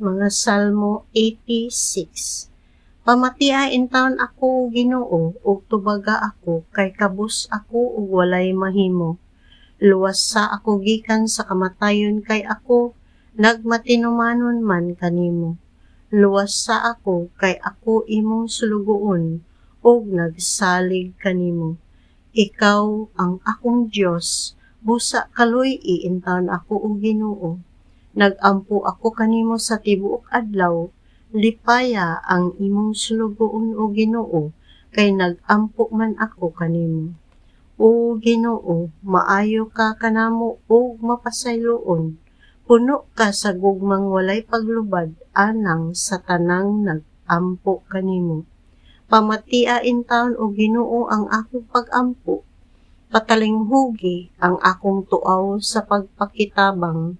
mga Salmo 86. Pamatiain taon ako, Ginoo, ug tubaga ako, kay kabus ako ug walay mahimo. Luwas sa ako gikan sa kamatayon, kay ako nagmatinumanon man kanimo. Luwas sa ako, kay ako imong sulugoon, ug nagsalig kanimo. Ikaw ang akong Dios, busa kaloy iintaon ako o Ginoo. Nagampo ako kanimo sa tibuok adlaw, lipaya ang imong sulugoon o Ginoo, kay nagampo man ako kanimo. O Ginoo, maayo ka kanamo ug mapasayloon, puno ka sa gugmang walay paglubad, anang sa tanang nagampo kanimo. Pamatiain taon o Ginoo ang akong pagampo, patalinghugi ang akong tuaw sa pagpakitabang.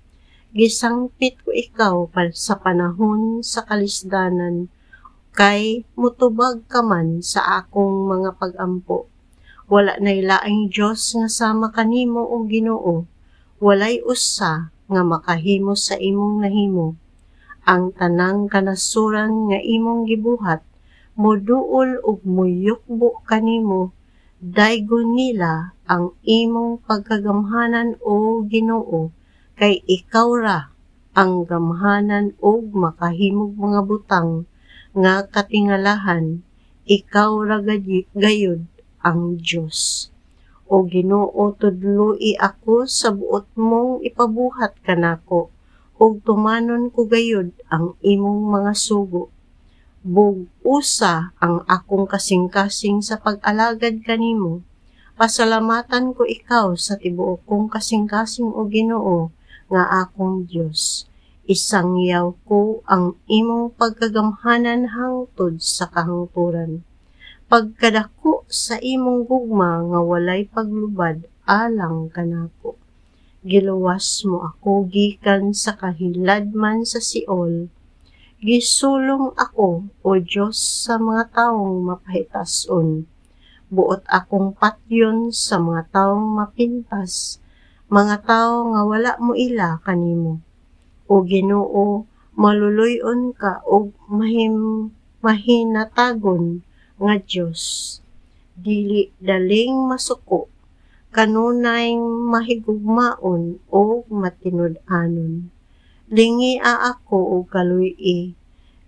Gisangpit ko ikaw sa panahon sa kalisdanan, kay mutubag ka man sa akong mga pagampo. Wala nay laing Diyos nga sama kanimo o Ginoo, walay usa nga makahimo sa imong nahimo. Ang tanang kanasuran nga imong gibuhat, moduol ug muyukbo kanimo, daygon nila ang imong pagkagamhanan o Ginoo, kay ikaw ra ang gamhanan ug makahimog mga butang nga katingalahan, ikaw ra gayud ang Dios. O Ginoo, tudloi ako sa buot mong ipabuhat kanako, ug tumanon ko gayud ang imong mga sugo. Bug-usa ang akong kasing-kasing sa pag-alagad kanimo. Pasalamatan ko ikaw sa tibuok kong kasing-kasing o Ginoo, nga akong Diyos. Isangyaw ko ang imong pagkagamhanan hangtod sa kahangturan. Pagkadako sa imong gugma nga walay paglubad, alang kanako. Giluwas mo ako gikan sa kahiladman sa Siol. Gisulong ako, o Diyos, sa mga taong mapahitason. Buot akong patyon sa mga taong mapintas, mga tao nga wala mo ila kanimo. O Ginoo, maluloyon ka o mahinatagon nga Diyos. Dili daling masuko, kanunay mahigugmaon o matinud-anon. Lingi ako o kaluy-i,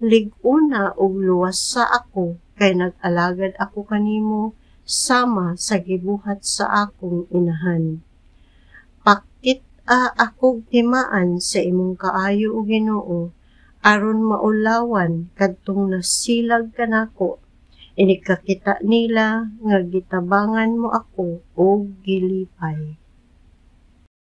liguna o luwas sa ako, kay nag-alagad ako kanimo, sama sa gibuhat sa akong inahan. Pakit akog timaan sa imong kaayo o Ginoo, aron maulawan kadtong nasilag kanako. Inikakita nila nga gitabangan mo ako o gilipay.